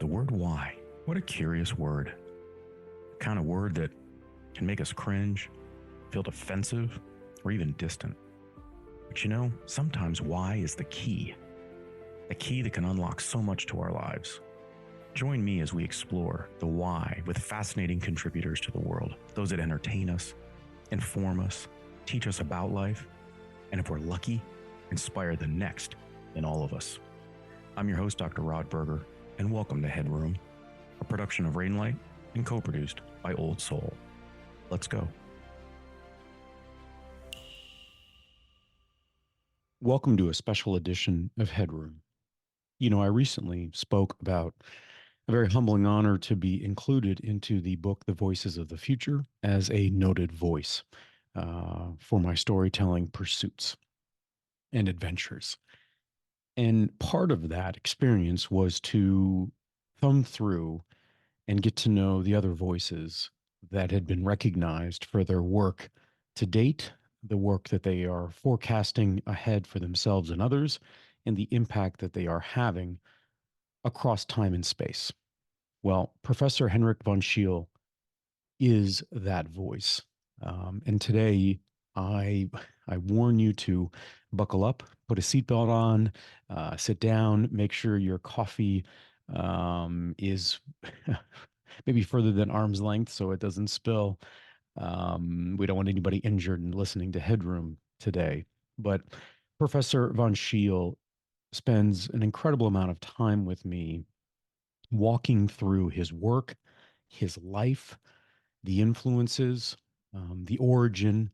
word why. What a curious word. The kind of word that can make us cringe, feel defensive, or even distant. But you know, sometimes why is the key. A key that can unlock so much to our lives. Join me as we explore the why with fascinating contributors to the world, those that entertain us, inform us, teach us about life, and if we're lucky, inspire the next in all of us. I'm your host, Dr. Rod Berger, and welcome to Headroom, a production of Rainlight and co-produced by Old Soul. Let's go. Welcome to a special edition of Headroom. You know, I recently spoke about a very humbling honor to be included into the book, The Voices of the Future, as a noted voice for my storytelling pursuits and adventures. And part of that experience was to thumb through and get to know the other voices that had been recognized for their work to date, the work that they are forecasting ahead for themselves and others, and the impact that they are having across time and space. Well, Professor Henrik von Scheel is that voice. And today, I warn you to buckle up, put a seatbelt on, sit down, make sure your coffee is maybe further than arm's length so it doesn't spill. We don't want anybody injured in listening to Headroom today. But Professor von Scheel spends an incredible amount of time with me walking through his work, his life, the influences, the origin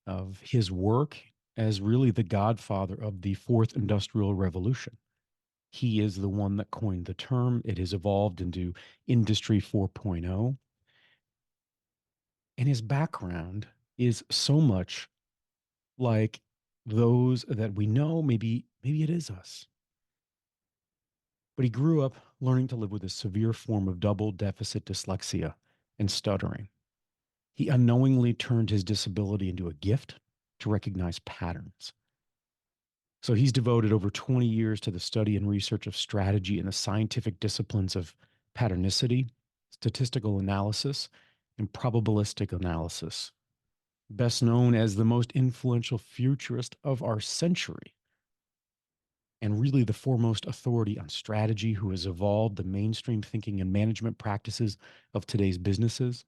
of his work as really the godfather of the fourth industrial revolution. He is the one that coined the term. It has evolved into Industry 4.0. And his background is so much like those that we know, maybe it is us. But he grew up learning to live with a severe form of double deficit dyslexia and stuttering. He unknowingly turned his disability into a gift to recognize patterns. So he's devoted over 20 years to the study and research of strategy in the scientific disciplines of patternicity, statistical analysis, and probabilistic analysis. Best known as the most influential futurist of our century, and really the foremost authority on strategy who has evolved the mainstream thinking and management practices of today's businesses.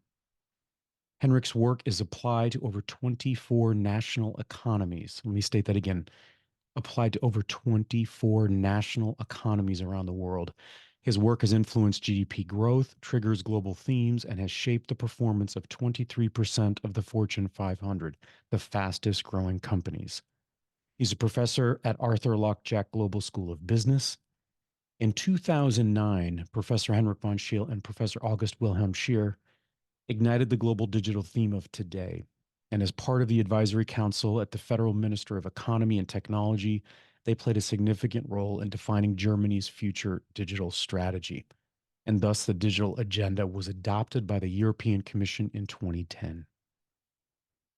Henrik's work is applied to over 24 national economies. Let me state that again. Applied to over 24 national economies around the world. His work has influenced GDP growth, triggers global themes, and has shaped the performance of 23% of the Fortune 500, the fastest growing companies. He's a professor at Arthur Lock Jack Global School of Business. In 2009, Professor Henrik von Scheel and Professor August Wilhelm Scheer ignited the global digital theme of today. And as part of the advisory council at the Federal Minister of Economy and Technology, they played a significant role in defining Germany's future digital strategy. And thus, the digital agenda was adopted by the European Commission in 2010.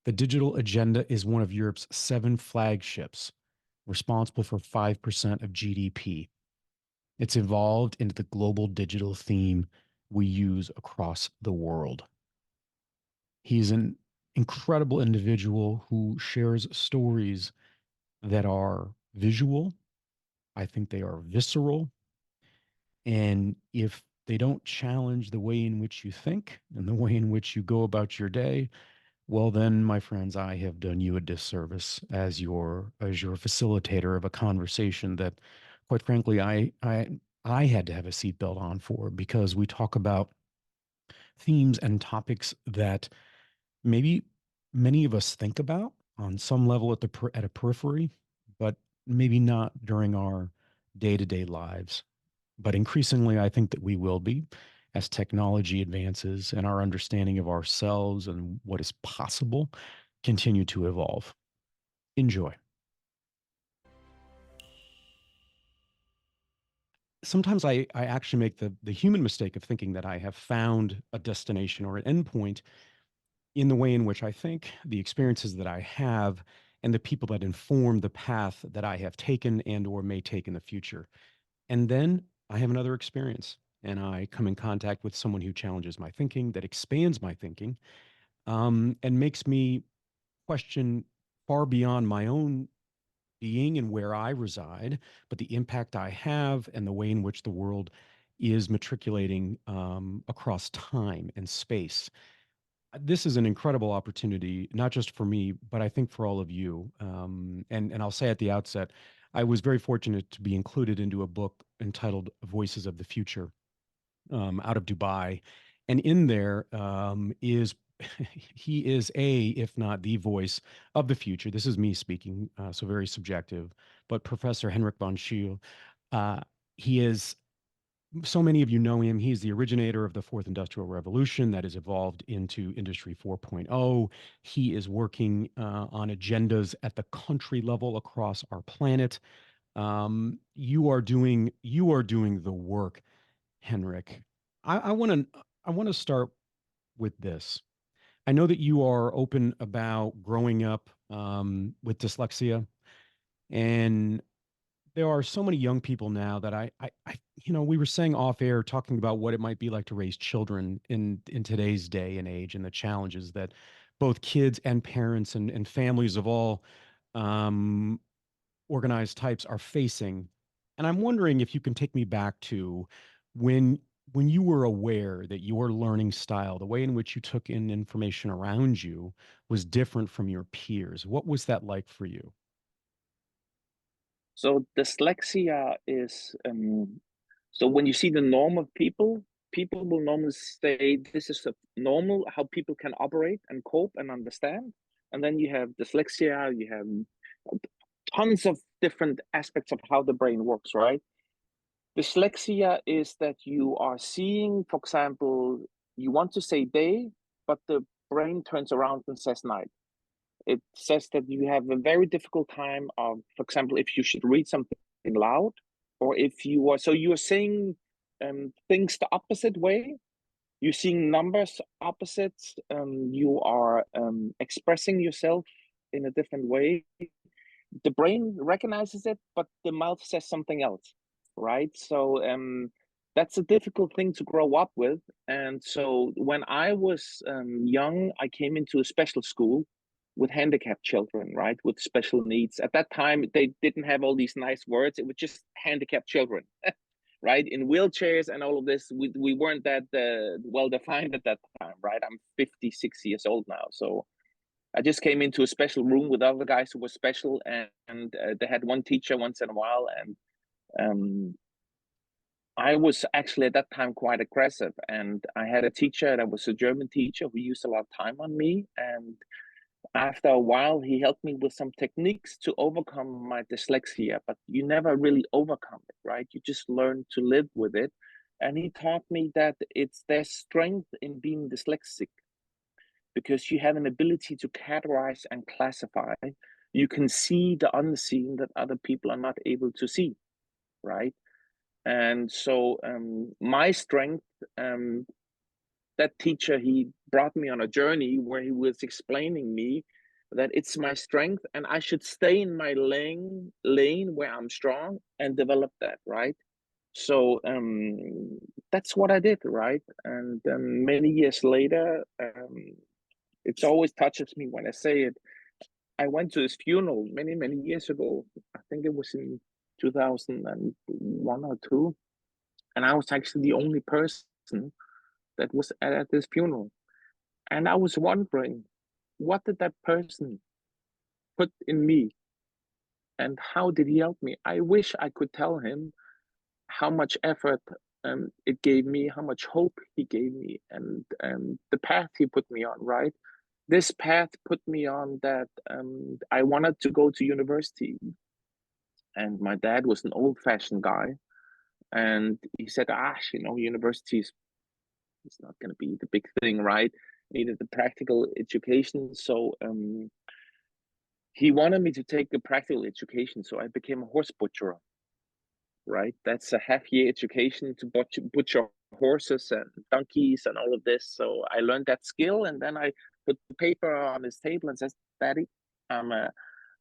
The digital agenda is one of Europe's 7 flagships, responsible for 5% of GDP. It's evolved into the global digital theme we use across the world. He's an incredible individual who shares stories that are visual. I think they are visceral. And if they don't challenge the way in which you think and the way in which you go about your day, well, then, my friends, I have done you a disservice as your facilitator of a conversation that, quite frankly, I had to have a seatbelt on for, because we talk about themes and topics that maybe many of us think about on some level at a periphery, but maybe not during our day-to-day lives. But increasingly, I think that we will be, as technology advances and our understanding of ourselves and what is possible continue to evolve. Enjoy. Sometimes I actually make the human mistake of thinking that I have found a destination or an endpoint in the way in which I think, the experiences that I have, and the people that inform the path that I have taken and or may take in the future. And then I have another experience, and I come in contact with someone who challenges my thinking, that expands my thinking, and makes me question far beyond my own being and where I reside, but the impact I have and the way in which the world is matriculating across time and space. This is an incredible opportunity, not just for me, but I think for all of you. And I'll say at the outset, I was very fortunate to be included into a book entitled Voices of the Future, out of Dubai. And in there is he is if not the voice of the future. This is me speaking, so very subjective. But Professor Henrik von Scheel, uh, he is, so many of you know him. He's the originator of the fourth industrial revolution that has evolved into Industry 4.0. He is working on agendas at the country level across our planet. You are doing the work, Henrik. I want to start with this. I know that you are open about growing up with dyslexia, and there are so many young people now that we were saying off air, talking about what it might be like to raise children in today's day and age, and the challenges that both kids and parents and families of all um, organized types are facing. And I'm wondering if you can take me back to when when you were aware that your learning style, the way in which you took in information around you, was different from your peers. What was that like for you? So dyslexia is so when you see the norm of people, people will normally say this is a normal how people can operate and cope and understand. And then you have dyslexia, you have tons of different aspects of how the brain works, right? Dyslexia is that you are seeing, for example, you want to say day, but the brain turns around and says night. It says that you have a very difficult time of, for example, if you should read something loud, or if you are, so you're saying things the opposite way. You're seeing numbers opposites. You are expressing yourself in a different way. The brain recognizes it, but the mouth says something else, right? So that's a difficult thing to grow up with. And so when I was young, I came into a special school with handicapped children, right, with special needs. At that time, they didn't have all these nice words. It was just handicapped children, right, in wheelchairs and all of this. We weren't that well defined at that time, right? I'm 56 years old now, so I just came into a special room with other guys who were special, and they had one teacher once in a while, and um, I was actually at that time quite aggressive, and I had a teacher that was a German teacher who used a lot of time on me, and after a while he helped me with some techniques to overcome my dyslexia, but you never really overcome it, right? You just learn to live with it. And he taught me that it's there's strength in being dyslexic because you have an ability to categorize and classify. You can see the unseen that other people are not able to see, right? And so my strength, that teacher, he brought me on a journey where he was explaining me that it's my strength and I should stay in my lane where I'm strong and develop that, right? So that's what I did, right? And many years later, it always touches me when I say it. I went to his funeral many, many years ago. I think it was in 2001 or two. And I was actually the only person that was at this funeral. And I was wondering, what did that person put in me? And how did he help me? I wish I could tell him how much effort it gave me, how much hope he gave me, and the path he put me on, right? This path put me on that I wanted to go to university. And my dad was an old fashioned guy. And he said, university is it's not going to be the big thing, right? Needed the practical education. So he wanted me to take a practical education. So I became a horse butcher, right? That's a half year education to butcher horses and donkeys and all of this. So I learned that skill, and then I put the paper on his table and says, "Daddy, I'm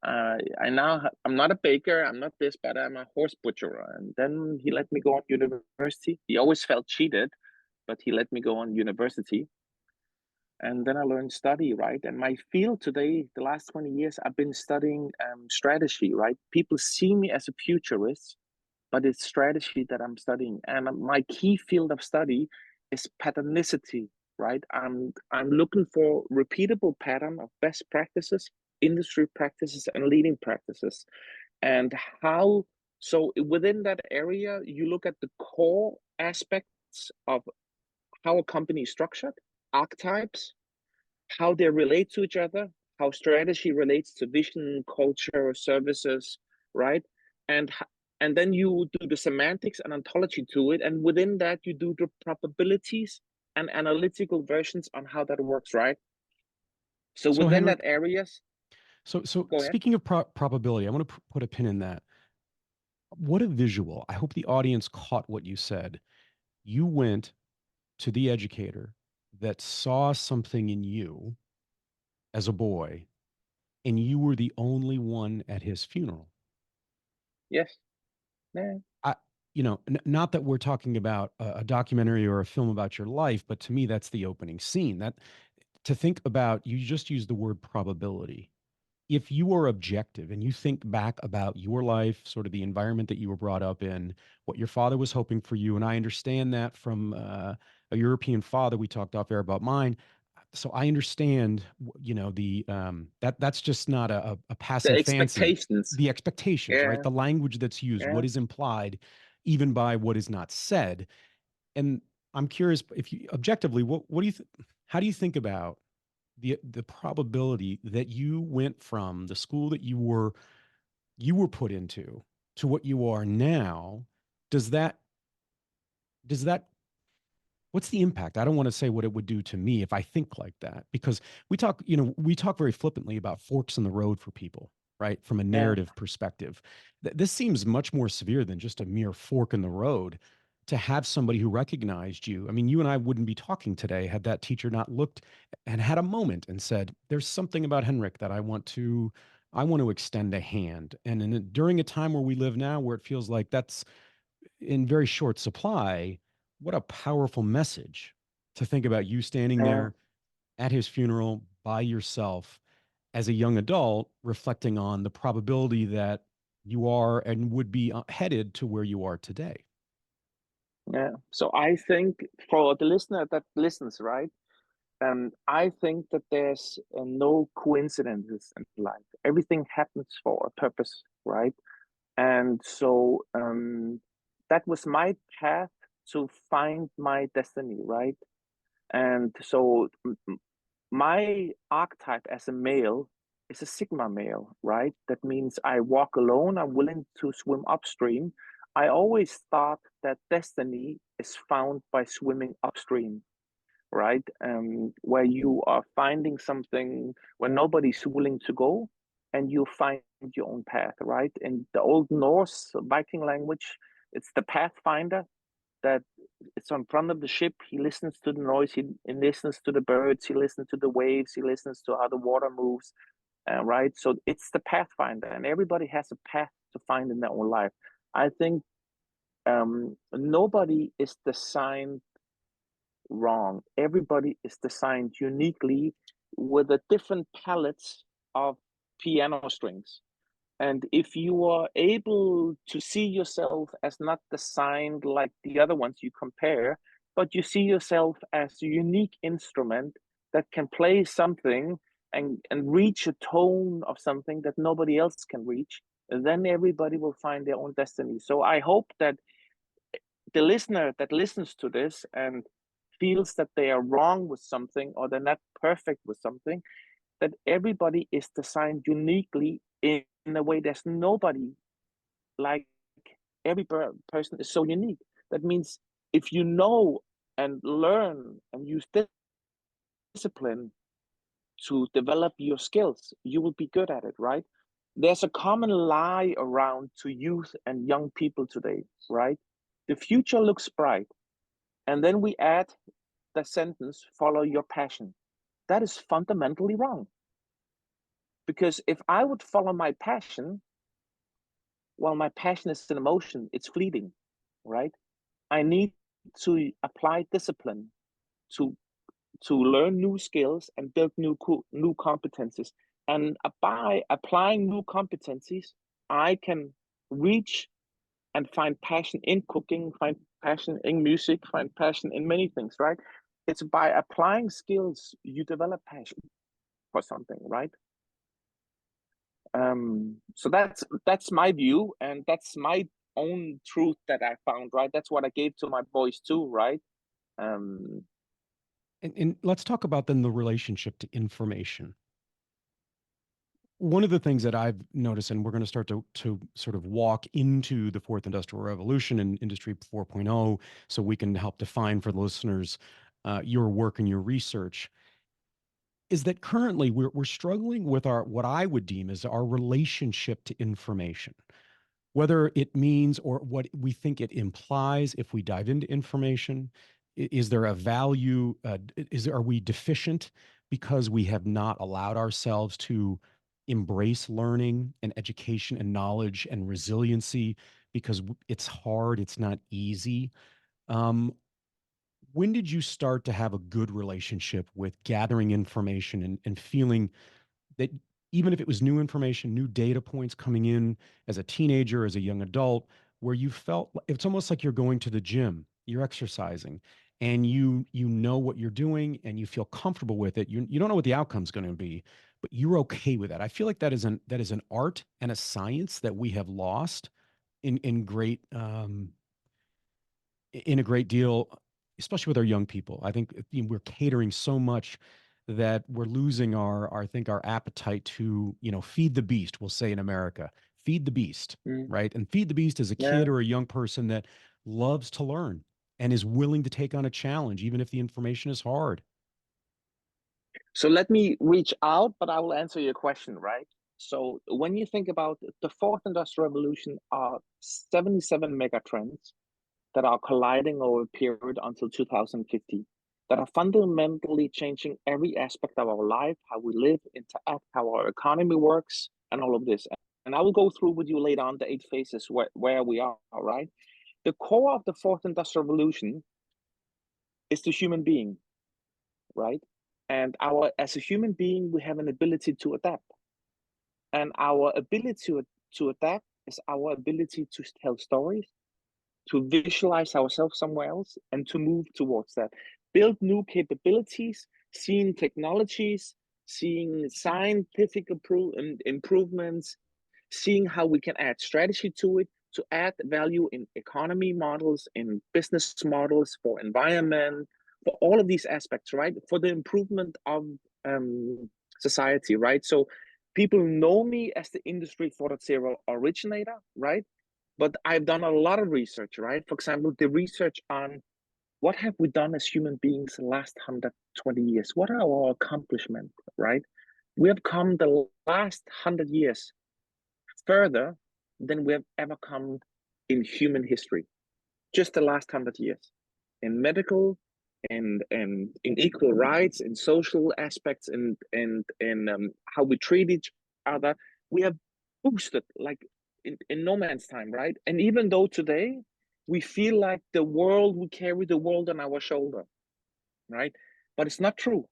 I'm not a baker, I'm not this, but I'm a horse butcher. And then he let me go on university. He always felt cheated, but he let me go on university. And then I learned study, right? And my field today, the last 20 years, I've been studying strategy, right? People see me as a futurist, but it's strategy that I'm studying. And my key field of study is patternicity, right? I'm looking for repeatable pattern of best practices, industry practices, and leading practices. And how, so within that area, you look at the core aspects of how a company is structured, archetypes, how they relate to each other, how strategy relates to vision, culture, services, right? And and then you do the semantics and ontology to it, and within that you do the probabilities and analytical versions on how that works, right? So So within that Henrik, areas, so go ahead. speaking of probability, I want to put a pin in that. What a visual. I hope the audience caught what you said. You went to the educator that saw something in you as a boy, and you were the only one at his funeral. Yes. Yeah. I, not that we're talking about a documentary or a film about your life, but to me, that's the opening scene. That to think about, you just use the word probability. If you are objective and you think back about your life, sort of the environment that you were brought up in, what your father was hoping for you, and I understand that from a European father. We talked off air about mine, so I understand, the that's just not a The passing fancy. expectations. The expectations, right? Yeah. The language that's used, Yeah. what is implied, even by what is not said. And I'm curious if you objectively, what do you how do you think about the probability that you went from the school that you were put into to what you are now? Does that what's the impact? I don't want to say what it would do to me if I think like that, because we talk very flippantly about forks in the road for people, right? From a Yeah. narrative perspective. This seems much more severe than just a mere fork in the road. To have somebody who recognized you. I mean, you and I wouldn't be talking today had that teacher not looked and had a moment and said, "There's something about Henrik that I want to extend a hand." And during a time where we live now, where it feels like that's in very short supply, what a powerful message to think about you standing Yeah. there at his funeral by yourself as a young adult, reflecting on the probability that you are and would be headed to where you are today. Yeah. So I think for the listener that listens, right? I think that there's no coincidences in life. Everything happens for a purpose, right? And so that was my path to find my destiny, right? And so my archetype as a male is a Sigma male, right? That means I walk alone, I'm willing to swim upstream. I always thought that destiny is found by swimming upstream, right? Where you are finding something where nobody's willing to go, and you find your own path, right? In the Old Norse Viking language, it's the pathfinder that it's on front of the ship. He listens to the noise, he listens to the birds, he listens to the waves, he listens to how the water moves, right? So it's the pathfinder, and everybody has a path to find in their own life. I think nobody is designed wrong. Everybody is designed uniquely with a different palettes of piano strings. And if you are able to see yourself as not designed like the other ones you compare, but you see yourself as a unique instrument that can play something and reach a tone of something that nobody else can reach, then everybody will find their own destiny. So I hope that the listener that listens to this and feels that they are wrong with something or they're not perfect with something, that everybody is designed uniquely in a way there's nobody like. Every person is so unique. That means if you know and learn and use discipline to develop your skills, you will be good at it, right? There's a common lie around to youth and young people today, right? The future looks bright. And then we add the sentence, follow your passion. That is fundamentally wrong. Because if I would follow my passion, well, my passion is an emotion, it's fleeting, right? I need to apply discipline to learn new skills and build new competencies. And by applying new competencies, I can reach and find passion in cooking, find passion in music, find passion in many things, right? It's by applying skills you develop passion for something, right? So that's my view, and that's my own truth that I found, right? That's what I gave to my boys too, right? Um, And let's talk about then the relationship to information. One of the things that I've noticed, and we're going to start to sort of walk into the fourth industrial revolution and industry 4.0, so we can help define for the listeners your work and your research, is that currently we're struggling with our what I would deem as our relationship to information, whether it means or what we think it implies if we dive into information. Is there a value? Are we deficient because we have not allowed ourselves to embrace learning and education and knowledge and resiliency because it's hard, it's not easy? Um, when did you start to have a good relationship with gathering information and feeling that even if it was new information, new data points coming in as a teenager, as a young adult, where you felt it's almost like you're going to the gym, you're exercising, and you know what you're doing and you feel comfortable with it. You don't know what the outcome's going to be, but you're okay with that. I feel like that is an art and a science that we have lost in great in a great deal, especially with our young people. I think we're catering so much that we're losing I think our appetite to, feed the beast, we'll say in America, feed the beast, mm, right? And feed the beast is a kid yeah. or a young person that loves to learn and is willing to take on a challenge, even if the information is hard. So let me reach out, but I will answer your question, right? So when you think about the fourth industrial revolution, are 77 mega trends that are colliding over a period until 2050 that are fundamentally changing every aspect of our life, how we live, interact, how our economy works, and all of this. And I will go through with you later on the 8 phases where we are, right? The core of the fourth industrial revolution is the human being, right? And our as a human being, we have an ability to adapt. And our ability to adapt is our ability to tell stories, to visualize ourselves somewhere else, and to move towards that. Build new capabilities, seeing technologies, seeing scientific improvements, seeing how we can add strategy to it, to add value in economy models, in business models, for environment, for all of these aspects, right? For the improvement of society, right? So people know me as the Industry 4.0 originator, right? But I've done a lot of research, right? For example, the research on what have we done as human beings the last 120 years? What are our accomplishments, right? We have come the last 100 years further than we have ever come in human history. Just the last 100 years in medical and in equal rights, in social aspects, and how we treat each other. We have boosted like in no man's time, right? And even though today we feel like we carry the world on our shoulder, right? But it's not true,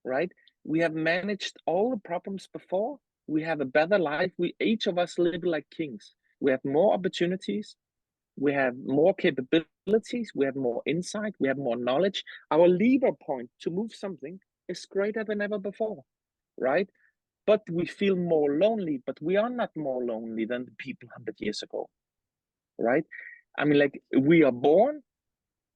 right? We have managed all the problems before. We have a better life. We each of us live like kings. We have more opportunities. We have more capabilities. We have more insight. We have more knowledge. Our lever point to move something is greater than ever before, right? But we feel more lonely. But we are not more lonely than the people 100 years ago, right? I mean, like we are born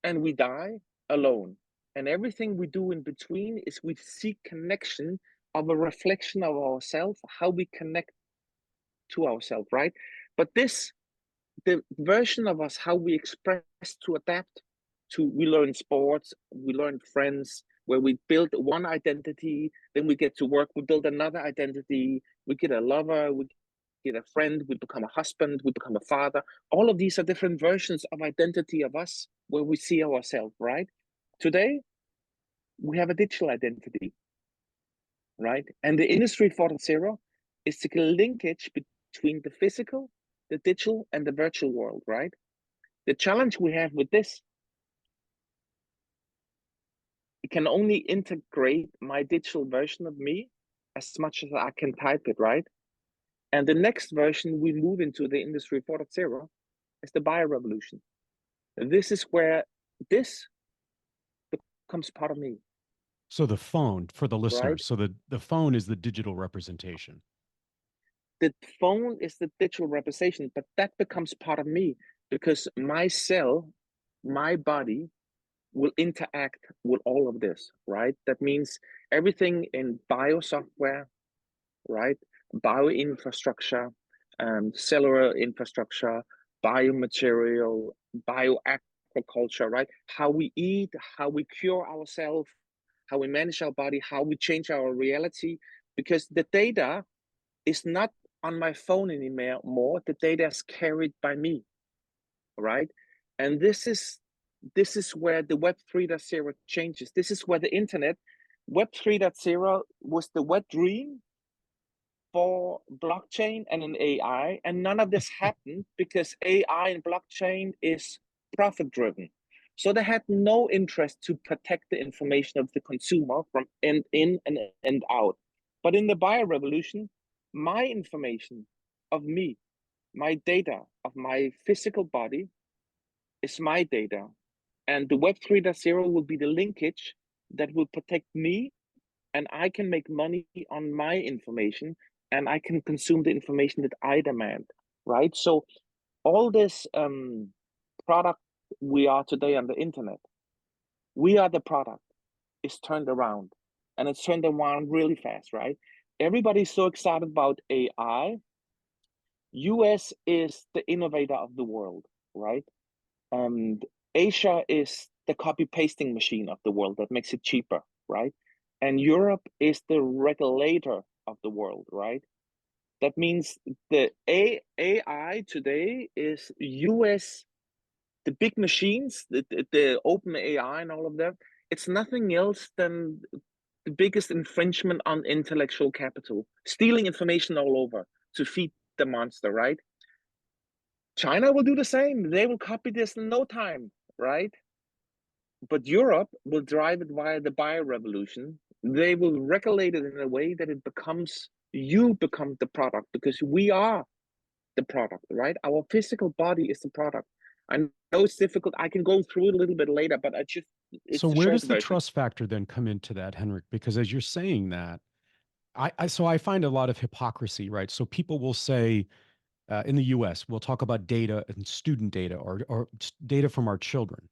and we die alone. And everything we do in between is we seek connection of a reflection of ourselves, how we connect to ourselves, right? But the version of us, how we express to adapt to, we learn sports, we learn friends, where we build one identity, then we get to work, we build another identity, we get a lover, we get a friend, we become a husband, we become a father. All of these are different versions of identity of us where we see ourselves, right? Today, we have a digital identity. right? And the Industry 4.0 is the linkage between the physical, the digital, and the virtual world, right? The challenge we have with this, it can only integrate my digital version of me as much as I can type it, right? And the next version we move into the Industry 4.0 is the bio-revolution. This is where this becomes part of me, So the phone for the right? listeners. So the phone is the digital representation. The phone is the digital representation, but that becomes part of me because my cell, my body will interact with all of this, right? That means everything in bio software, right? Bio infrastructure, cellular infrastructure, biomaterial, bio agriculture, right? How we eat, how we cure ourselves, how we manage our body, how we change our reality, because the data is not on my phone anymore. The data is carried by me, right? And this is where the Web 3.0 changes. This is where the internet, Web 3.0 was the wet dream for blockchain and an AI, and none of this happened because AI and blockchain is profit driven. So they had no interest to protect the information of the consumer from in and out. But in the bio revolution, my information of me, my data of my physical body is my data. And the Web 3.0 will be the linkage that will protect me, and I can make money on my information, and I can consume the information that I demand, right? So all this product we are today on the internet, we are the product, is turned around, and it's turned around really fast, right? Everybody's so excited about AI. US is the innovator of the world, right? And Asia is the copy pasting machine of the world that makes it cheaper, right? And Europe is the regulator of the world, right? That means the AI today is US, the big machines, the open AI and all of that. It's nothing else than the biggest infringement on intellectual capital, stealing information all over to feed the monster, right? China will do the same. They will copy this in no time, right? But Europe will drive it via the bio revolution. They will regulate it in a way that it becomes, you become the product because we are the product, right? Our physical body is the product. I know it's difficult. I can go through it a little bit later, but So it's the where short does the version. trust factor then come into that, Henrik? Because as you're saying that, I find a lot of hypocrisy, right? So people will say in the U.S. we'll talk about data and student data or data from our children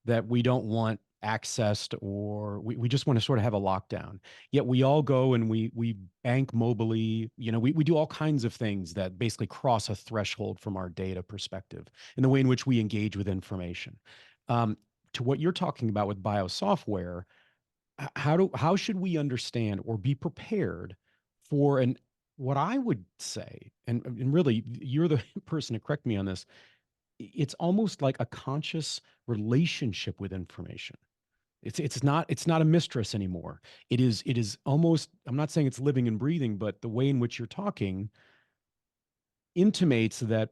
that we don't want accessed or we just want to sort of have a lockdown. Yet we all go and we bank mobily, we do all kinds of things that basically cross a threshold from our data perspective in the way in which we engage with information. Um, to what you're talking about with biosoftware, how should we understand or be prepared for an what I would say, and really you're the person to correct me on this, it's almost like a conscious relationship with information. It's not a mistress anymore. It is almost, I'm not saying it's living and breathing, but the way in which you're talking intimates that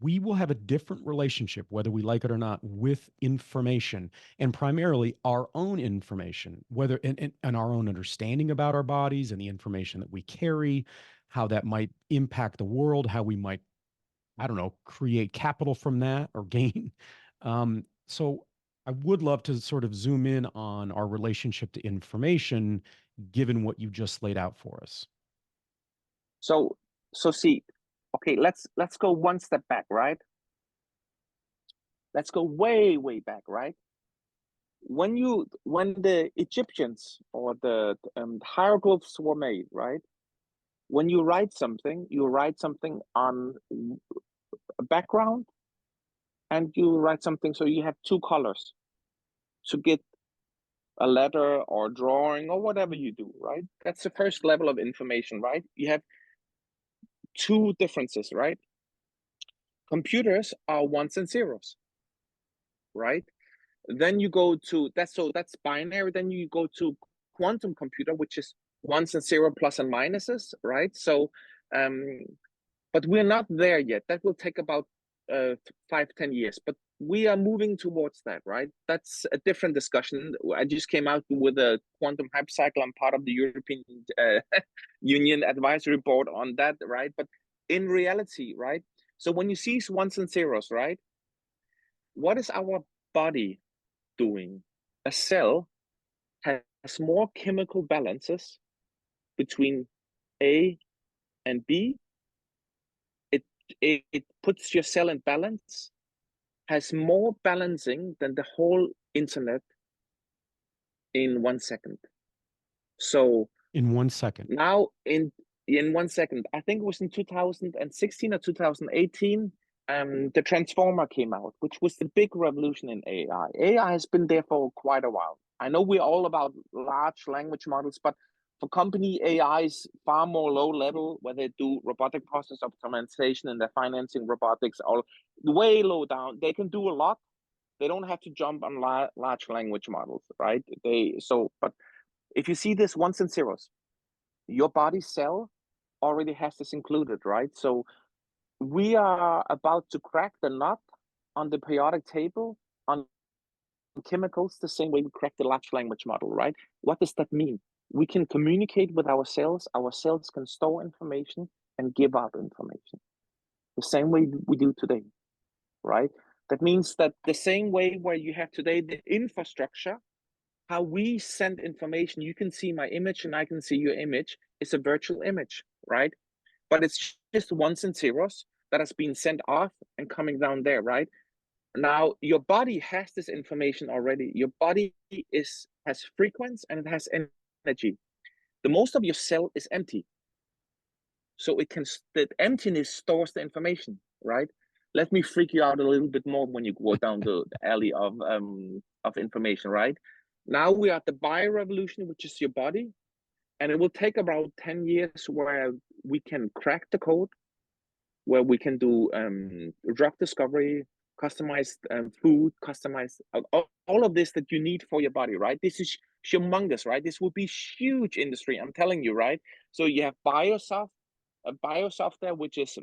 we will have a different relationship, whether we like it or not, with information and primarily our own information, whether and our own understanding about our bodies and the information that we carry, how that might impact the world, how we might, I don't know, create capital from that or gain. So I would love to sort of zoom in on our relationship to information, given what you just laid out for us. So so see, okay, let's go one step back, right? Let's go way back, right? When the Egyptians or the hieroglyphs were made, right? When you write something on a background, and you write something, so you have two colors to get a letter or drawing or whatever you do, right? That's the first level of information, right? You have two differences, right? Computers are ones and zeros, right? Then you go to that's binary. Then you go to quantum computer, which is ones and zero plus and minuses, right? So, but we're not there yet. That will take about 5-10 years, but we are moving towards that, right? That's a different discussion. I just came out with a quantum hype cycle. I'm part of the European Union advisory board on that, right? But in reality, right? So when you see ones and zeros, right? What is our body doing? A cell has more chemical balances between A and B. It puts your cell in balance, has more balancing than the whole internet in 1 second. So In 1 second. now in 1 second, I think it was in 2016 or 2018, the transformer came out, which was the big revolution in AI. AI has been there for quite a while. I know we're all about large language models, but for company AI is far more low level, where they do robotic process optimization and they're financing robotics, all way low down. They can do a lot. They don't have to jump on large language models, right? But if you see this ones and zeros, your body cell already has this included, right? So we are about to crack the nut on the periodic table on chemicals the same way we crack the large language model, right? What does that mean? We can communicate with our cells can store information and give out information the same way we do today, right? That means that the same way where you have today the infrastructure, how we send information, you can see my image and I can see your image, is a virtual image, right? But it's just ones and zeros that has been sent off and coming down there, right? Now your body has this information already. Your body has frequency and it has energy. The most of your cell is empty, so the emptiness stores the information, right? Let me freak you out a little bit more when you go down the alley of information, right? Now we are at the bio revolution, which is your body, and it will take about 10 years where we can crack the code, where we can do drug discovery, customized food, customized all of this that you need for your body, right? This is humongous, right? This will be huge industry, I'm telling you, right? So you have biosoftware, which is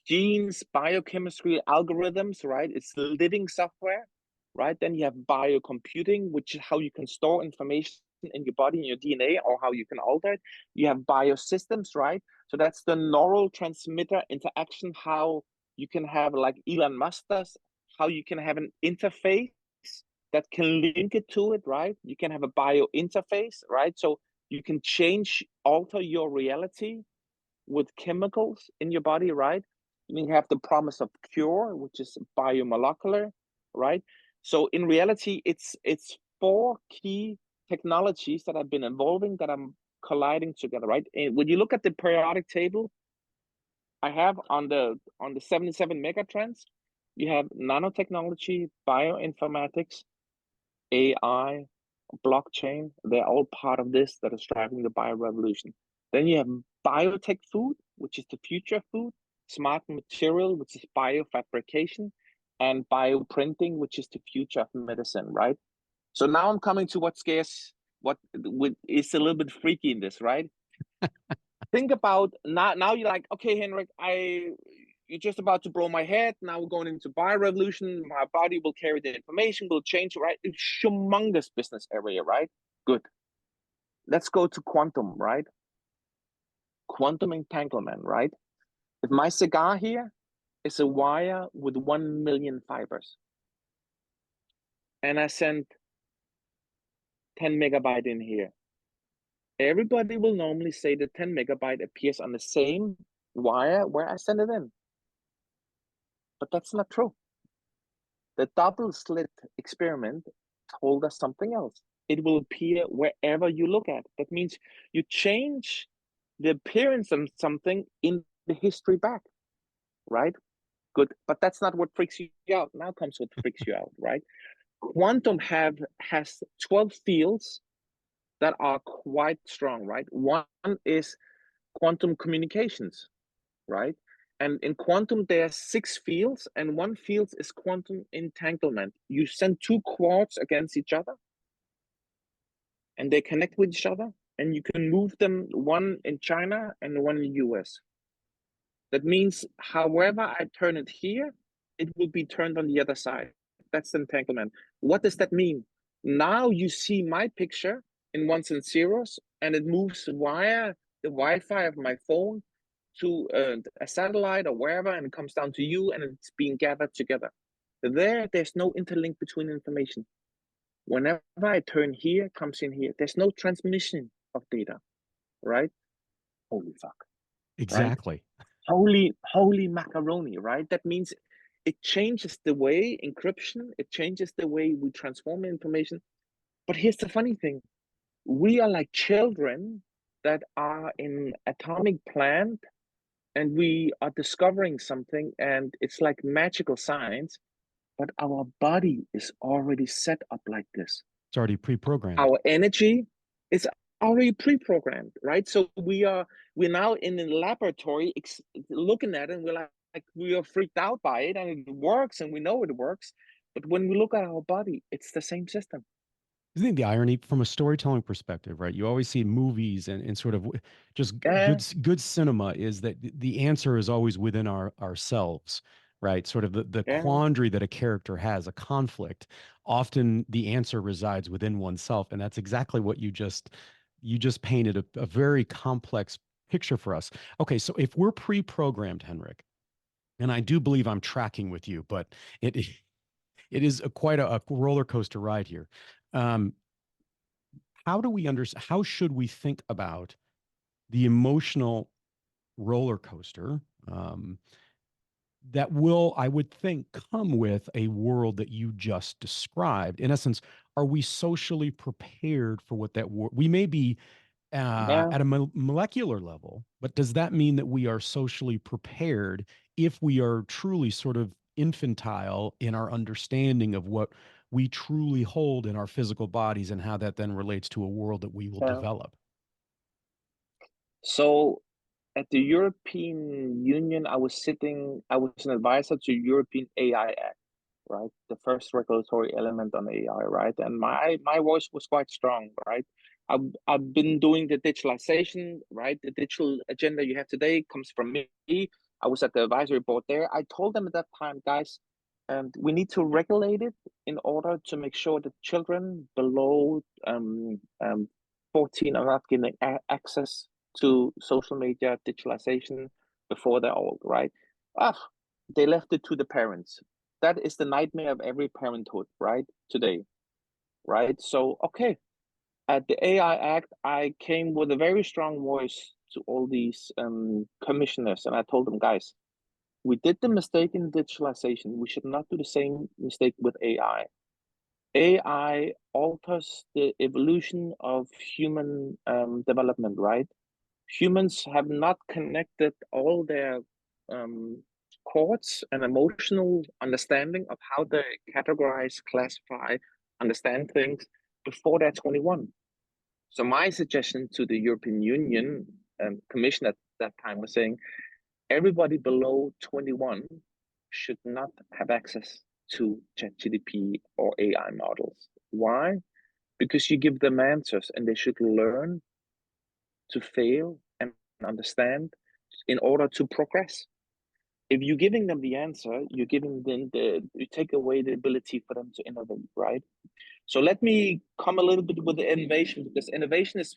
genes, biochemistry, algorithms, right? It's living software, right? Then you have biocomputing, which is how you can store information in your body, in your DNA, or how you can alter it. You have biosystems, right? So that's the neural transmitter interaction, how you can have, like Elon Musk does, how you can have an interface that can link it to it, right? You can have a bio interface, right? So you can alter your reality with chemicals in your body, right? You have the promise of cure, which is biomolecular, right? So in reality, it's four key technologies that have been evolving that are colliding together, right? And when you look at the periodic table, I have on the 77 megatrends, you have nanotechnology, bioinformatics, AI, blockchain. They're all part of this that is driving the bio revolution. Then you have biotech food, which is the future food, smart material, which is biofabrication, and bioprinting, which is the future of medicine, right? So now I'm coming to what scares, what is a little bit freaky in this, right? Think about now you're like, okay, Henrik, you're just about to blow my head. Now we're going into bio revolution. My body will carry the information, will change, right? It's humongous business area, right? Good. Let's go to quantum, right? Quantum entanglement, right? If my cigar here is a wire with 1 million fibers, and I send 10 megabyte in here, everybody will normally say the 10 megabyte appears on the same wire where I send it in. But that's not true. The double slit experiment told us something else. It will appear wherever you look at. That means you change the appearance of something in the history back, right? Good. But that's not what freaks you out. Now comes what freaks you out, right? Quantum has 12 fields that are quite strong, right? One is quantum communications, right? And in quantum, there are 6 fields, and one field is quantum entanglement. You send two quarks against each other, and they connect with each other, and you can move them, one in China and one in the US. That means however I turn it here, it will be turned on the other side. That's the entanglement. What does that mean? Now you see my picture in ones and zeros, and it moves via the Wi-Fi of my phone to a satellite or wherever, and it comes down to you, and it's being gathered together. There's no interlink between information. Whenever I turn here, it comes in here. There's no transmission of data, right? Holy fuck, right? Exactly. Holy macaroni, right? That means it changes the way encryption, it changes the way we transform information. But here's the funny thing: we are like children that are in atomic plant, and we are discovering something, and it's like magical science. But our body is already set up like this. It's already pre-programmed. Our energy is already pre-programmed, right? So we're now in the laboratory looking at it, and we're like we are freaked out by it, and it works, and we know it works. But when we look at our body, it's the same system. Isn't the irony from a storytelling perspective, right? You always see movies and sort of just Yeah, good cinema is that the answer is always within ourselves, right? Sort of the yeah. quandary that a character has, a conflict. Often the answer resides within oneself, and that's exactly what you just painted a very complex picture for us. Okay, so if we're pre-programmed, Henrik, and I do believe I'm tracking with you, but it is quite a roller coaster ride here. Um, how should we think about the emotional roller coaster that will, I would think, come with a world that you just described? In essence, are we socially prepared for what that we may be Yeah. at a molecular level, but does that mean that we are socially prepared if we are truly sort of infantile in our understanding of what we truly hold in our physical bodies and how that then relates to a world that we will Yeah. develop? So at the European Union, I was an advisor to European AI Act, right? The first regulatory element on AI, right? And my voice was quite strong, right? I've been doing the digitalization, right? The digital agenda you have today comes from me. I was at the advisory board there. I told them at that time, guys, we need to regulate it in order to make sure that children below 14 are not getting access to social media digitalization before they're old, right? Ah, they left it to the parents. That is the nightmare of every parenthood, right? Today, right? So, okay, at the AI Act, I came with a very strong voice to all these commissioners, and I told them, guys, we did the mistake in digitalization. We should not do the same mistake with AI. AI alters the evolution of human development, right? Humans have not connected all their um, chords and emotional understanding of how they categorize, classify, understand things before they're 21. So my suggestion to the European Union Commission at that time was saying everybody below 21 should not have access to ChatGPT or AI models. Why? Because you give them answers and they should learn to fail and understand in order to progress. If you're giving them the answer, you're giving them you take away the ability for them to innovate, right? So let me come a little bit with the innovation, because innovation is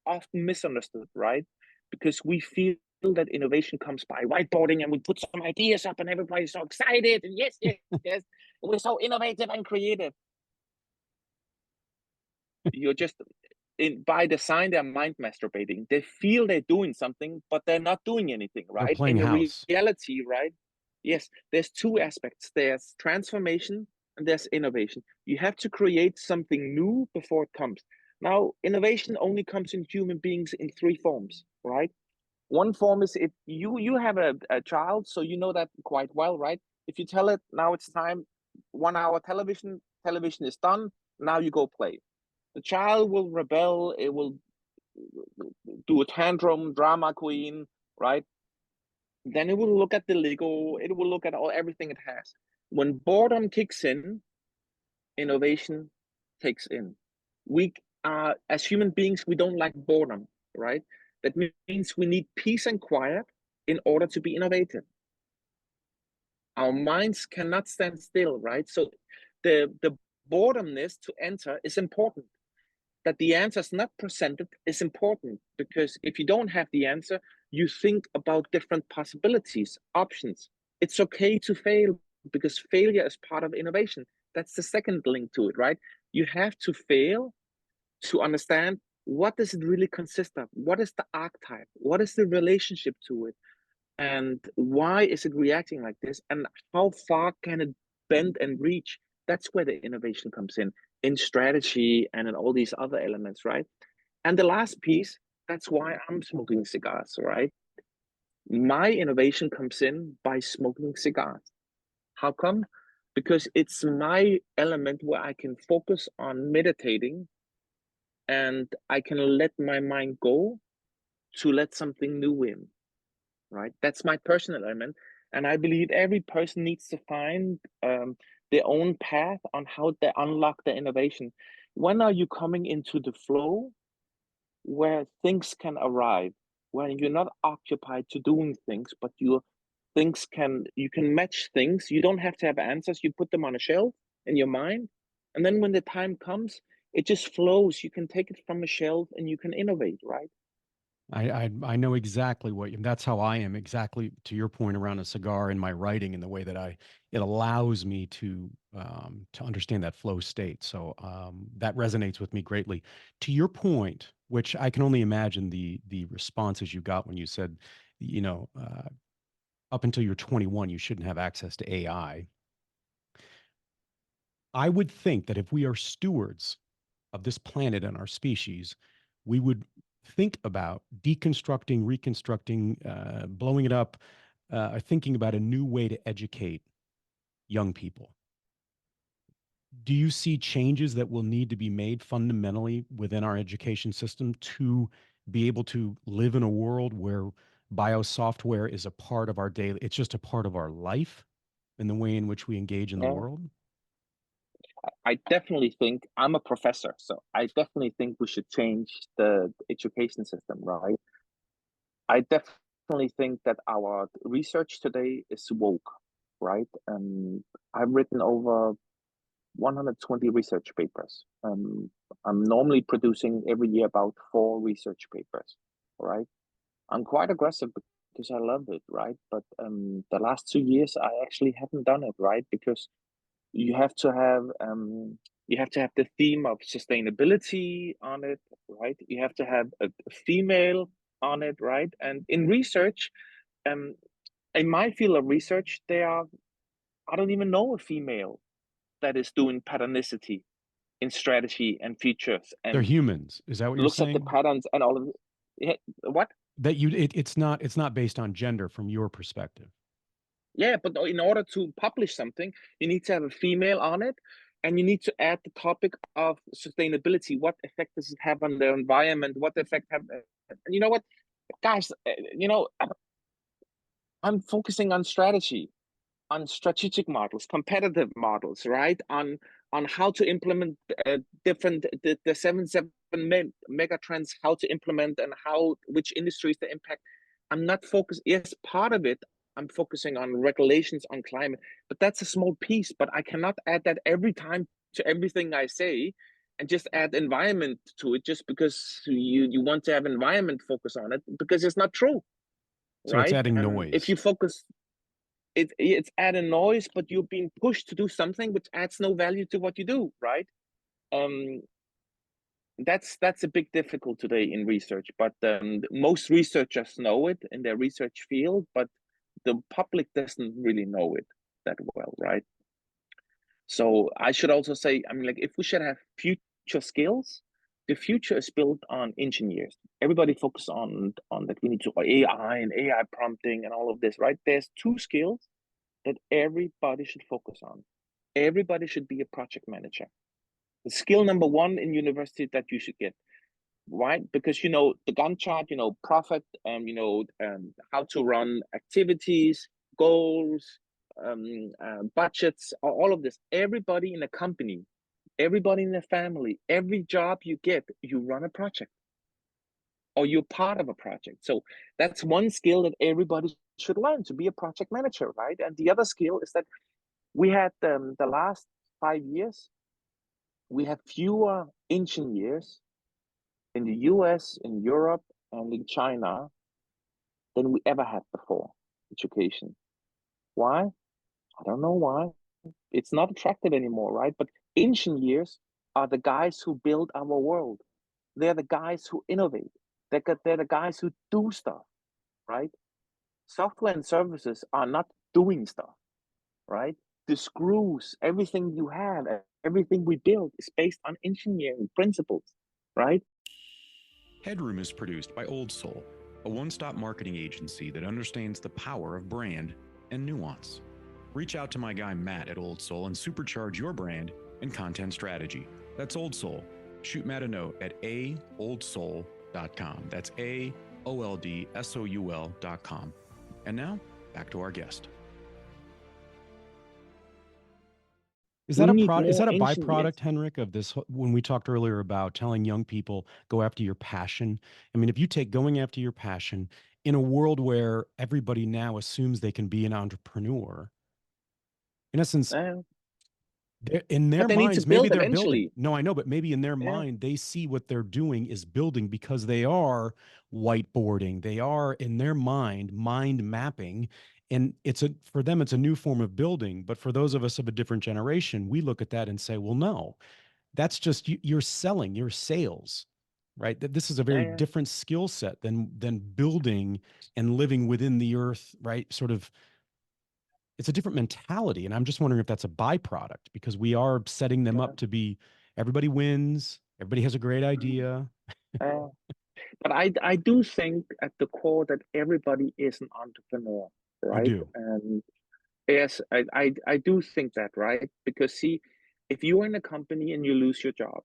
often misunderstood, right? Because we feel that innovation comes by whiteboarding and we put some ideas up and everybody's so excited and yes, yes, yes, we're so innovative and creative. You're just by design, they're mind masturbating. They feel they're doing something, but they're not doing anything, They're right? playing In the house. reality, right? Yes, there's two aspects. There's transformation and there's innovation. You have to create something new before it comes. Now, innovation only comes in human beings in three forms, right? One form is if you have a child, so you know that quite well, right? If you tell it now it's time, 1 hour television is done. Now you go play. The child will rebel. It will do a tantrum, drama queen, right? Then it will look at the Lego. It will look at everything it has. When boredom kicks in, innovation takes in. We as human beings, we don't like boredom, right? That means we need peace and quiet in order to be innovative. Our minds cannot stand still, right? So the boredomness to enter is important. That the answer is not presented is important, because if you don't have the answer, you think about different possibilities, options. It's okay to fail, because failure is part of innovation. That's the second link to it, right? You have to fail to understand, what does it really consist of? What is the archetype? What is the relationship to it? And why is it reacting like this? And how far can it bend and reach? That's where the innovation comes in strategy and in all these other elements, right? And the last piece, that's why I'm smoking cigars, right? My innovation comes in by smoking cigars. How come? Because it's my element where I can focus on meditating, and I can let my mind go to let something new in, right? That's my personal element. And I believe every person needs to find their own path on how they unlock the innovation. When are you coming into the flow where things can arrive, when you're not occupied to doing things, but you can match things. You don't have to have answers. You put them on a shelf in your mind. And then when the time comes, it just flows. You can take it from a shelf and you can innovate, right? I know exactly what you, that's how I am, exactly to your point around a cigar in my writing and the way that it allows me to understand that flow state. So that resonates with me greatly. To your point, which I can only imagine the responses you got when you said, you know, up until you're 21, you shouldn't have access to AI. I would think that if we are stewards of this planet and our species, we would think about deconstructing, reconstructing, blowing it up, thinking about a new way to educate young people. Do you see changes that will need to be made fundamentally within our education system to be able to live in a world where biosoftware is a part of our daily, it's just a part of our life and the way in which we engage in the Yeah. world? I definitely think, I'm a professor, so I definitely think we should change the education system, right? I definitely think that our research today is woke, right? I've written over 120 research papers. I'm normally producing every year about 4 research papers, right? I'm quite aggressive because I love it, right? But the last 2 years, I actually haven't done it, right? Because you have to have the theme of sustainability on it, right? You have to have a female on it, right? And in research, um, in my field of research, I don't even know a female that is doing patternicity in strategy and features They're and humans. Is that what you're looks at the saying? patterns and all of it. Yeah, what? That it's not based on gender from your perspective. Yeah, but in order to publish something, you need to have a female on it, and you need to add the topic of sustainability. What effect does it have on the environment? What effect have? You know what, guys? I'm focusing on strategy, on strategic models, competitive models, right? On how to implement different the 7 mega trends, how to implement and how which industries to impact. I'm not focused. Yes, part of it. I'm focusing on regulations on climate, but that's a small piece. But I cannot add that every time to everything I say, and just add environment to it just because you want to have environment focus on it, because it's not true, So it's right? adding If you noise. focus, it's adding noise, but you're being pushed to do something which adds no value to what you do, right? Um, that's a big difficult today in research, but most researchers know it in their research field, but the public doesn't really know it that well, right? So I should also say, I mean, like, if we should have future skills, the future is built on engineers. Everybody focus on that we need to AI and AI prompting and all of this, right? There's 2 skills that everybody should focus on. Everybody should be a project manager. The skill number 1 in university that you should get, right? Because you know the Gantt chart, you know profit, how to run activities, goals, budgets, all of this. Everybody in a company, everybody in the family, every job you get, you run a project or you're part of a project. So that's one skill that everybody should learn, to be a project manager, right? And the other skill is that we had the last 5 years, we have fewer engineers in the US, in Europe, and in China than we ever had before. Education. Why? I don't know why. It's not attractive anymore, right? But engineers are the guys who build our world. They're the guys who innovate. They're the guys who do stuff, right? Software and services are not doing stuff, right? The screws, everything you have, everything we build is based on engineering principles, right? Headroom is produced by Old Soul, a one-stop marketing agency that understands the power of brand and nuance. Reach out to my guy Matt at Old Soul and supercharge your brand and content strategy. That's Old Soul. Shoot Matt a note at aoldsoul.com. That's AOLDSOUL.com. And now, back to our guest. Is that We a need is more that a engineers. byproduct, Henrik, of this when we talked earlier about telling young people go after your passion? I mean, if you take going after your passion in a world where everybody now assumes they can be an entrepreneur, in essence, Uh, in their but they need to minds, maybe build they're building. eventually. No, I know, but maybe in their Yeah, mind, they see what they're doing is building because they are whiteboarding. They are in their mind mapping. And for them, it's a new form of building. But for those of us of a different generation, we look at that and say, well, no, that's just you're selling, your sales, right? That this is a very yeah, different skill set than building and living within the earth, right? Sort of it's a different mentality. And I'm just wondering if that's a byproduct because we are setting them yeah. up to be everybody wins, everybody has a great Mm. idea. Uh, but I do think at the core that everybody is an entrepreneur, You right? do. And yes, I do think that, right? Because see, if you're in a company and you lose your job,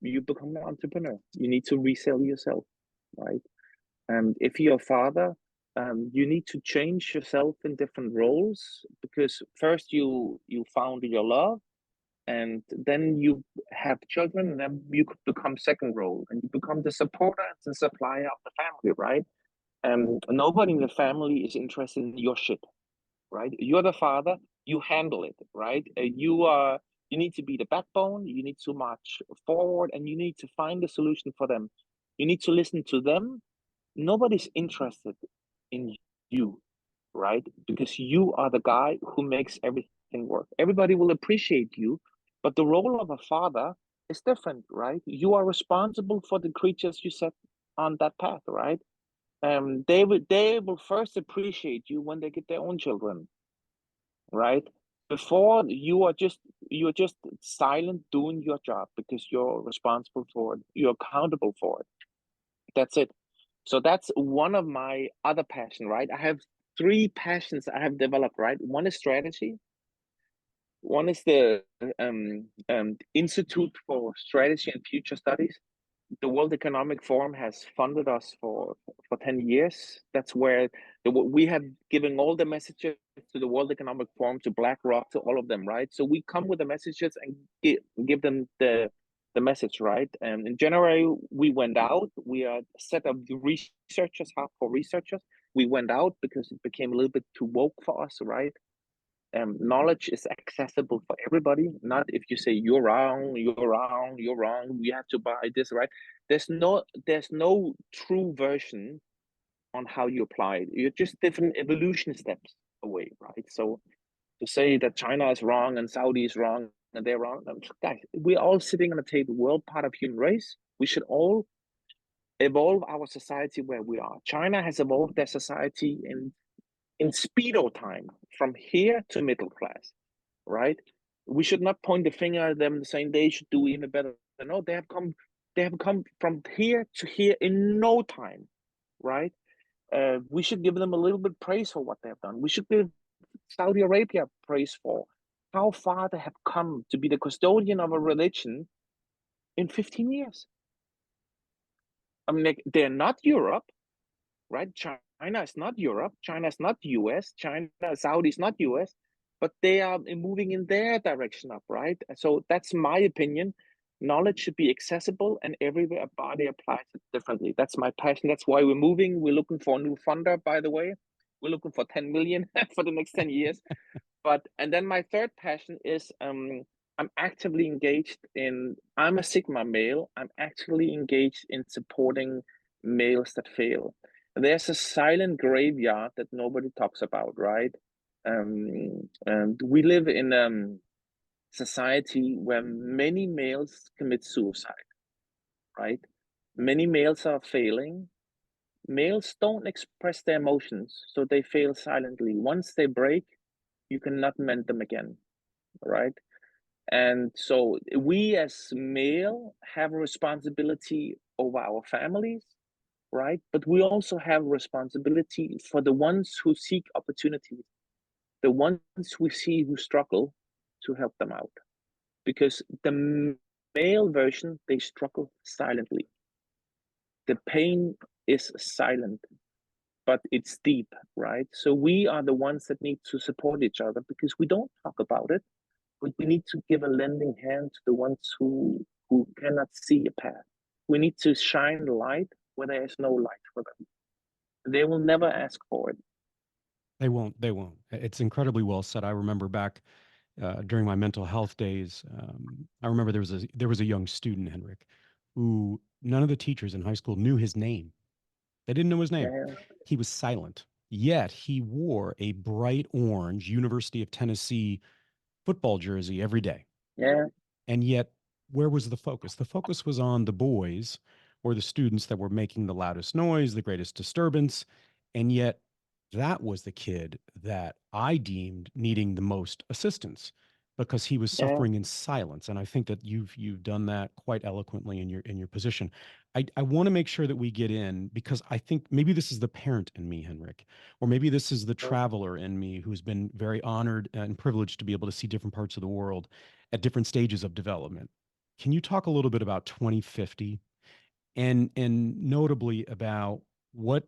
you become an entrepreneur. You need to resell yourself, right? And if you're a father, you need to change yourself in different roles because first you found your love, and then you have children, and then you could become second role, and you become the supporter and the supplier of the family, right? And nobody in the family is interested in your shit, right? You're the father, you handle it, right? You need to be the backbone, you need to march forward, and you need to find a solution for them. You need to listen to them. Nobody's interested in you, right? Because you are the guy who makes everything work. Everybody will appreciate you, but the role of a father is different, right? You are responsible for the creatures you set on that path, right? They will first appreciate you when they get their own children, right? Before you are just silent doing your job because you're responsible for it. You're accountable for it. That's it. So that's one of my other passion, right? I have three passions I have developed, right? One is strategy. One is the Institute for Strategy and Future Studies. The World Economic Forum has funded us for 10 years. That's where we have given all the messages to the World Economic Forum, to BlackRock, to all of them, right? So we come with the messages and give them the message, right? And in January, we went out. We are set up the researchers, hardcore researchers. We went out because it became a little bit too woke for us, right? Knowledge is accessible for everybody. Not if you say you're wrong, you're wrong, you're wrong. We have to buy this, right? There's no true version on how you apply it. You're just different evolution steps away, right? So to say that China is wrong and Saudi is wrong and they're wrong, guys, we're all sitting on a table. We're all part of human race. We should all evolve our society where we are. China has evolved their society in speedo time from here to middle class, right? We should not point the finger at them saying they should do even better. No, they have come from here to here in no time, right? We should give them a little bit praise for what they've done. We should give Saudi Arabia praise for how far they have come to be the custodian of a religion in 15 years. I mean, like, they're not Europe, right? China is not Europe. China is not US. Saudi is not US. but they are moving in their direction up, right? So that's my opinion. Knowledge should be accessible, and everywhere a body applies it differently. That's my passion. That's why we're moving. We're looking for a new funder, by the way. We're looking for 10 million for the next 10 years. But and then my third passion is I'm actively engaged in. I'm a Sigma male. I'm actually engaged in supporting males that fail. There's a silent graveyard that nobody talks about, right? And we live in society where many males commit suicide, right? Many males are failing. Males don't express their emotions, so they fail silently. Once they break, you cannot mend them again, right? And so we as male have a responsibility over our families, right? But we also have responsibility for the ones who seek opportunities, the ones we see who struggle, to help them out. Because the male version, they struggle silently. The pain is silent, but it's deep, right? So we are the ones that need to support each other because we don't talk about it, but we need to give a lending hand to the ones who cannot see a path. We need to shine light where there is no light for them. They will never ask for it. They won't. They won't. It's incredibly well said. I remember back during my mental health days. I remember there was a young student, Henrik, who none of the teachers in high school knew his name. They didn't know his name. Yeah, He was silent. Yet he wore a bright orange University of Tennessee football jersey every day. yeah, And yet, where was the focus? The focus was on the boys or the students that were making the loudest noise, the greatest disturbance. And yet, that was the kid that I deemed needing the most assistance because he was yeah, suffering in silence. And I think that you've done that quite eloquently in your position. I want to make sure that we get in because I think maybe this is the parent in me, Henrik, or maybe this is the yeah, traveler in me who's been very honored and privileged to be able to see different parts of the world at different stages of development. Can you talk a little bit about 2050 and notably about what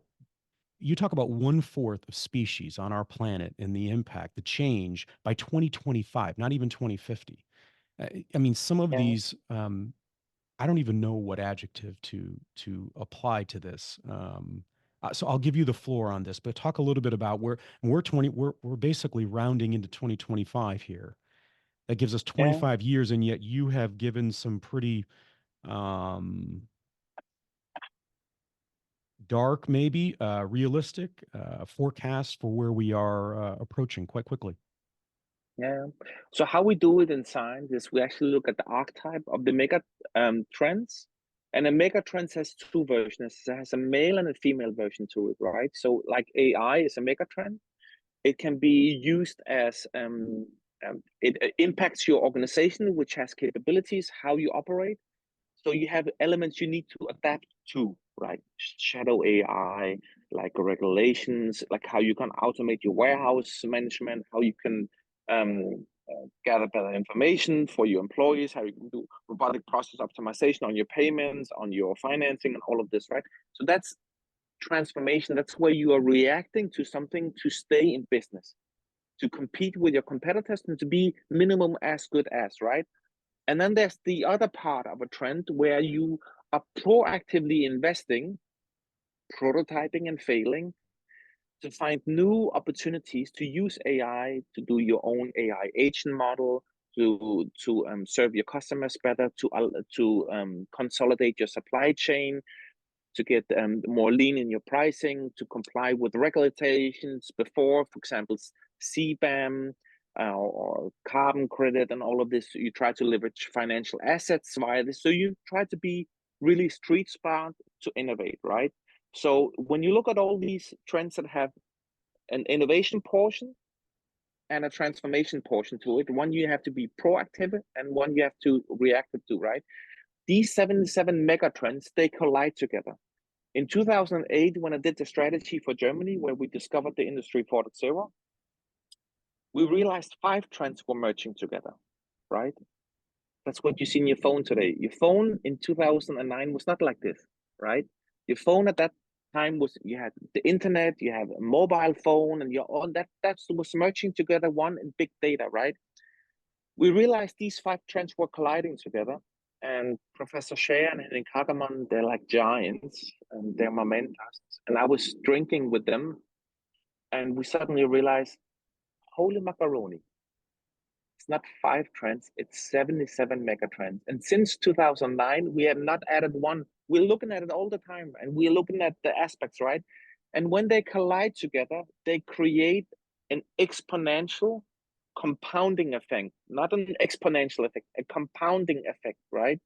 you talk about one fourth of species on our planet and the impact, the change by 2025, not even 2050. I mean, some of yeah, these, I don't even know what adjective to apply to this. So I'll give you the floor on this, but talk a little bit about where we're basically rounding into 2025 here. That gives us yeah. 25 years, and yet you have given some pretty um, dark, maybe realistic forecast for where we are approaching quite quickly. Yeah. So how we do it in science is we actually look at the archetype of the mega trends. And a mega trend has two versions. It has a male and a female version to it, right? So like AI is a mega trend. It can be used as it impacts your organization, which has capabilities, how you operate. So you have elements you need to adapt to, right? Shadow AI, like regulations, like how you can automate your warehouse management, how you can gather better information for your employees, how you can do robotic process optimization on your payments, on your financing, and all of this, right? So that's transformation. That's where you are reacting to something to stay in business, to compete with your competitors, and to be minimum as good as, right? And then there's the other part of a trend where you are proactively investing, prototyping and failing to find new opportunities to use AI to do your own AI agent model, to serve your customers better, to consolidate your supply chain, to get more lean in your pricing, to comply with regulations before, for example, CBAM or carbon credit and all of this. You try to leverage financial assets via this. So you try to be really street smart to innovate, right? So when you look at all these trends that have an innovation portion and a transformation portion to it, one you have to be proactive and one you have to react to, right? These 77 mega trends, they collide together. In 2008, when I did the strategy for Germany, where we discovered the Industry 4.0, we realized five trends were merging together, right? That's what you see in your phone today. Your phone in 2009 was not like this, right? Your phone at that time was you had the internet, you have a mobile phone, and you're on that was merging together one in big data, right? We realized these five trends were colliding together. And Professor Scheer and Henrik they're like giants, and they're my mentors. And I was drinking with them, and we suddenly realized, holy macaroni, it's not five trends, it's 77 mega trends. And since 2009, we have not added one. We're looking at it all the time, and we're looking at the aspects, right? And when they collide together, they create an exponential compounding effect, not an exponential effect, a compounding effect, right?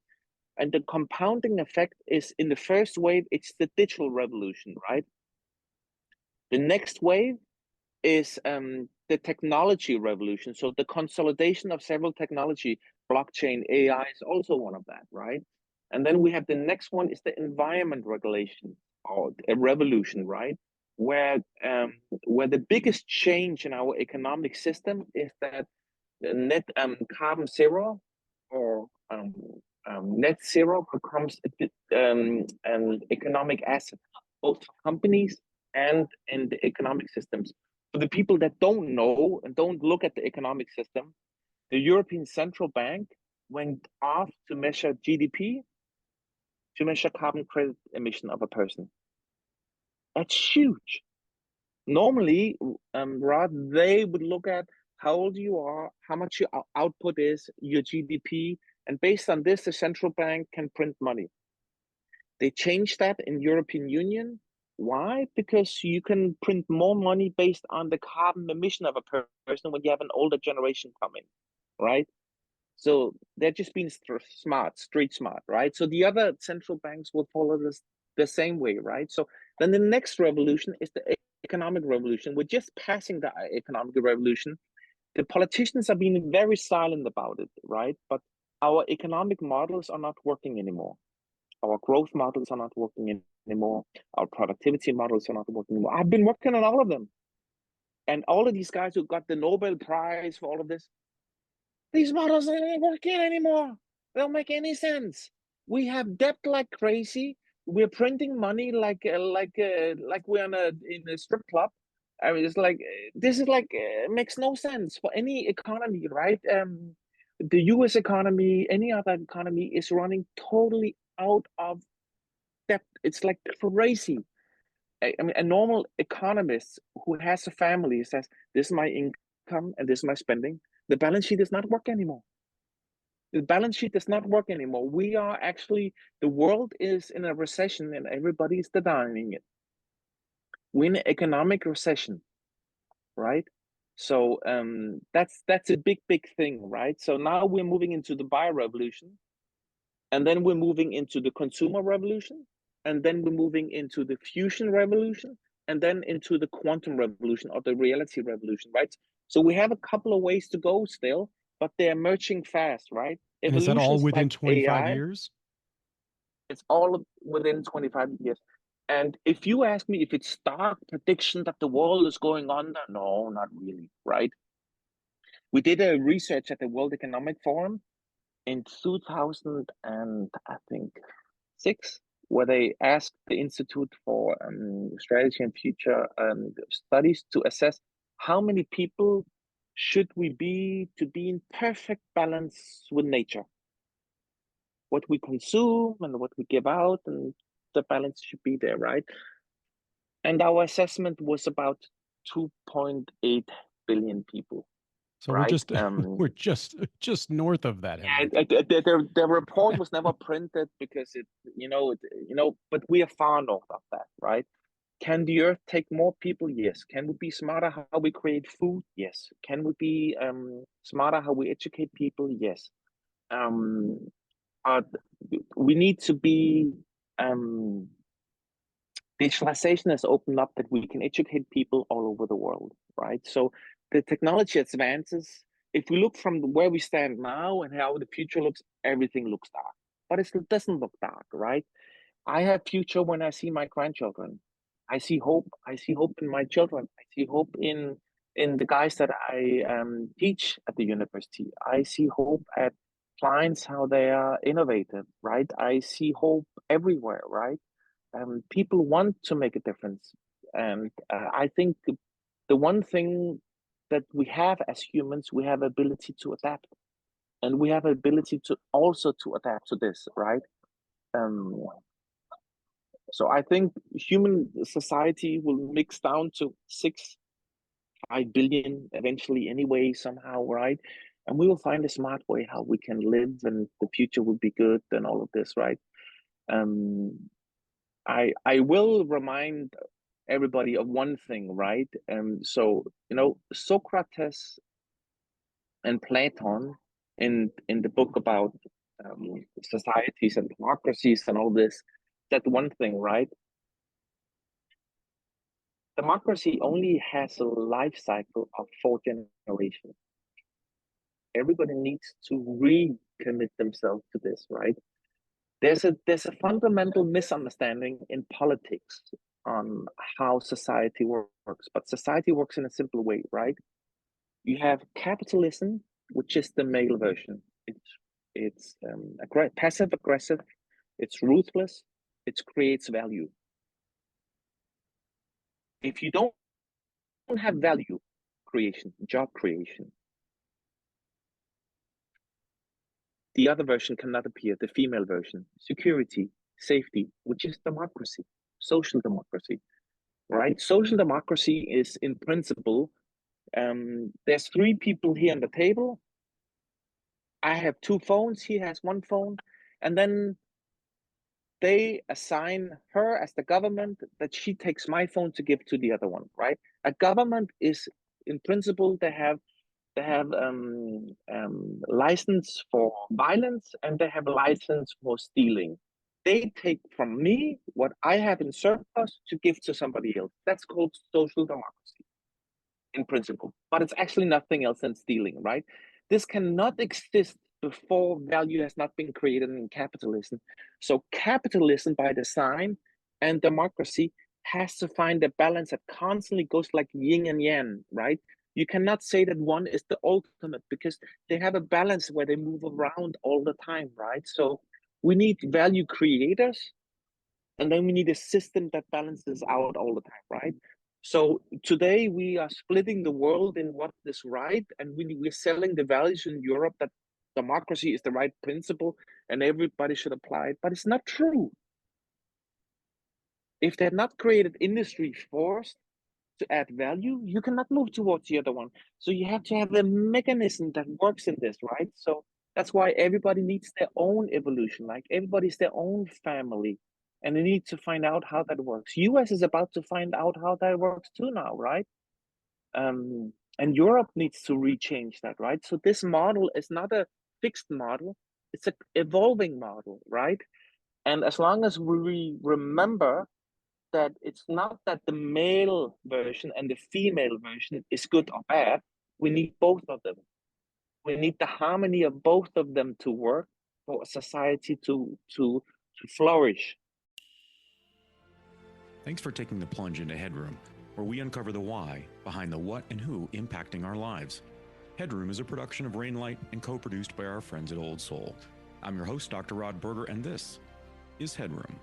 And the compounding effect is in the first wave, it's the digital revolution, right? The next wave is the technology revolution. So the consolidation of several technology, blockchain, AI is also one of that, right? And then we have the next one is the environment regulation or a revolution, right? Where the biggest change in our economic system is that the net carbon zero or net zero becomes an economic asset, both for companies and in the economic systems. For the people that don't know and don't look at the economic system, the European Central Bank went off to measure GDP, to measure carbon credit emission of a person. That's huge. Normally, Rod, they would look at how old you are, how much your output is, your GDP, and based on this, the central bank can print money. They changed that in European Union. Why? Because you can print more money based on the carbon emission of a person when you have an older generation coming, right? So they're just being smart, street smart, right? So the other central banks will follow this the same way, right? So then the next revolution is the economic revolution. We're just passing the economic revolution. The politicians are being very silent about it, right? But our economic models are not working anymore. Our growth models are not working anymore. Our productivity models are not working anymore. I've been working on all of them. And all of these guys who got the Nobel Prize for all of this, these models aren't working anymore. They don't make any sense. We have debt like crazy. We're printing money like we're in a strip club. I mean, it's like this is like makes no sense for any economy, right? The U.S. economy, any other economy, is running totally out of debt. It's like crazy. I mean, a normal economist who has a family says, "This is my income and this is my spending." The balance sheet does not work anymore. The balance sheet does not work anymore. We are actually, the world is in a recession and everybody is denying it. We're in an economic recession, right? So that's a big thing, right? So now we're moving into the bio revolution, and then we're moving into the consumer revolution, and then we're moving into the fusion revolution, and then into the quantum revolution or the reality revolution, right? So we have a couple of ways to go still, but they're merging fast, right? And is that all Evolutions within like 25 AI, years? it's all within 25 years. And if you ask me if it's stark prediction that the world is going under, no, not really, right? We did a research at the World Economic Forum in 2000 and I think 6, where they asked the Institute for Strategy and Future Studies to assess how many people should we be to be in perfect balance with nature. What we consume and what we give out, and the balance should be there, right? And our assessment was about 2.8 billion people, So we're right? just we're just north of that, Yeah, Henrik. the report was never printed because but we are far north of that, right? Can the earth take more people? Yes. Can we be smarter how we create food? Yes. Can we be smarter how we educate people? Yes. Um, uh, we need to be digitalization has opened up that we can educate people all over the world, right? So the technology advances. If we look from where we stand now and how the future looks, everything looks dark, but it still doesn't look dark, right? I have future when I see my grandchildren. I see hope. I see hope in my children. I see hope in the guys that I teach at the university. I see hope at clients how they are innovative, right? I see hope everywhere, right? people want to make a difference. And I think the one thing that we have as humans, we have ability to adapt, and we have ability to also to adapt to this, right? Um, so I think human society will mix down to 5 billion eventually anyway, somehow, right? And we will find a smart way how we can live, and the future will be good, and all of this, right? Um, I will remind everybody of one thing, right? So Socrates and Platon in the book about societies and democracies and all this, that one thing, right? Democracy only has a life cycle of 4 generations. Everybody needs to recommit themselves to this, right? There's a fundamental misunderstanding in politics on how society works, but society works in a simple way, right? You have capitalism, which is the male version. It's passive aggressive, it's ruthless, it creates value. If you don't have value creation, job creation, the other version cannot appear, the female version, security, safety, which is democracy, social democracy, right? Social democracy is in principle, there's 3 people here on the table. I have 2 phones, he has 1 phone, and then they assign her as the government that she takes my phone to give to the other one, right? A government is in principle they have license for violence, and they have a license for stealing. They take from me what I have in surplus to give to somebody else. That's called social democracy in principle, but it's actually nothing else than stealing, right? This cannot exist before value has not been created in capitalism. So capitalism by design and democracy has to find a balance that constantly goes like yin and yang, right? You cannot say that one is the ultimate, because they have a balance where they move around all the time, right? So we need value creators, and then we need a system that balances out all the time, right? So today we are splitting the world in what is right, and we're selling the values in Europe that democracy is the right principle and everybody should apply it, but it's not true. If they had not created industry forced to add value, you cannot move towards the other one. So you have to have a mechanism that works in this, right? So that's why everybody needs their own evolution, like everybody's their own family, and they need to find out how that works. US is about to find out how that works too now, right? And Europe needs to rechange that, right? So this model is not a fixed model, it's an evolving model, right? And as long as we remember that it's not that the male version and the female version is good or bad. We need both of them. We need the harmony of both of them to work for society to flourish. Thanks for taking the plunge into Headroom, where we uncover the why behind the what and who impacting our lives. Headroom is a production of Rainlight and co-produced by our friends at Old Soul. I'm your host, Dr. Rod Berger, and this is Headroom.